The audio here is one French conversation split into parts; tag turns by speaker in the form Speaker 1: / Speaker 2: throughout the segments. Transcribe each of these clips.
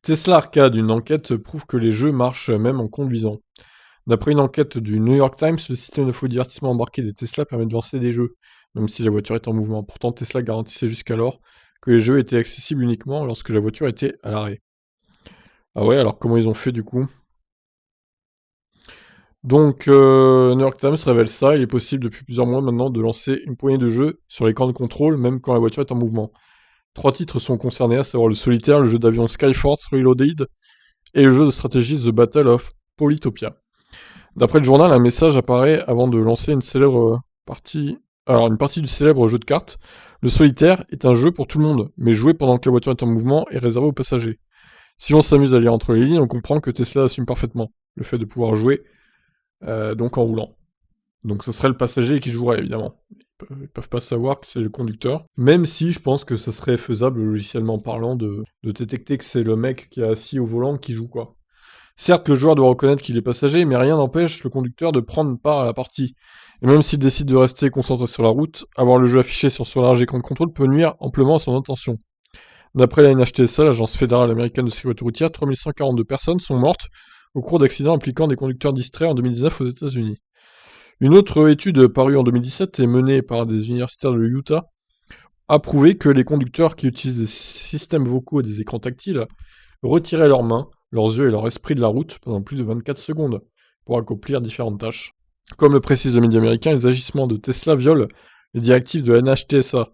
Speaker 1: Tesla Arcade, une enquête prouve que les jeux marchent même en conduisant. D'après une enquête du New York Times, le système de faux divertissement embarqué des Tesla permet de lancer des jeux, même si la voiture est en mouvement. Pourtant, Tesla garantissait jusqu'alors que les jeux étaient accessibles uniquement lorsque la voiture était à l'arrêt. Ah ouais, alors comment ils ont fait du coup? Donc, New York Times révèle ça, il est possible depuis plusieurs mois maintenant de lancer une poignée de jeux sur l'écran de contrôle, même quand la voiture est en mouvement. Trois titres sont concernés, à savoir le solitaire, le jeu d'avion Skyforce Reloaded et le jeu de stratégie The Battle of Polytopia. D'après le journal, un message apparaît avant de lancer une célèbre partie. Alors, une partie du célèbre jeu de cartes. Le solitaire est un jeu pour tout le monde, mais joué pendant que la voiture est en mouvement est réservé aux passagers. Si on s'amuse à lire entre les lignes, on comprend que Tesla assume parfaitement le fait de pouvoir jouer donc en roulant. Donc ce serait le passager qui jouerait, évidemment. Ils peuvent pas savoir que c'est le conducteur. Même si je pense que ça serait faisable, logiciellement parlant, de détecter que c'est le mec qui est assis au volant qui joue, quoi. Certes, le joueur doit reconnaître qu'il est passager, mais rien n'empêche le conducteur de prendre part à la partie. Et même s'il décide de rester concentré sur la route, avoir le jeu affiché sur son large écran de contrôle peut nuire amplement à son intention. D'après la NHTSA, l'agence fédérale américaine de sécurité routière, 3142 personnes sont mortes au cours d'accidents impliquant des conducteurs distraits en 2019 aux États-Unis. Une autre étude parue en 2017 et menée par des universitaires de l'Utah a prouvé que les conducteurs qui utilisent des systèmes vocaux et des écrans tactiles retiraient leurs mains, leurs yeux et leur esprit de la route pendant plus de 24 secondes pour accomplir différentes tâches. Comme le précise le média américain, les agissements de Tesla violent les directives de la NHTSA,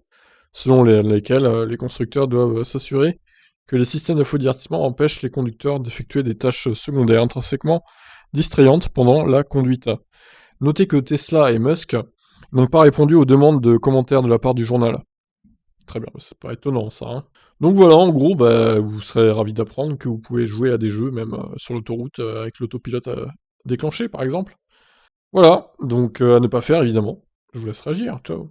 Speaker 1: selon lesquelles les constructeurs doivent s'assurer que les systèmes de faux divertissement empêchent les conducteurs d'effectuer des tâches secondaires intrinsèquement distrayantes pendant la conduite. Notez que Tesla et Musk n'ont pas répondu aux demandes de commentaires de la part du journal. Très bien, c'est pas étonnant ça. Hein. Donc voilà, en gros, bah, vous serez ravis d'apprendre que vous pouvez jouer à des jeux, même sur l'autoroute, avec l'autopilote déclenché, par exemple. Voilà, donc à ne pas faire, évidemment. Je vous laisse réagir, ciao.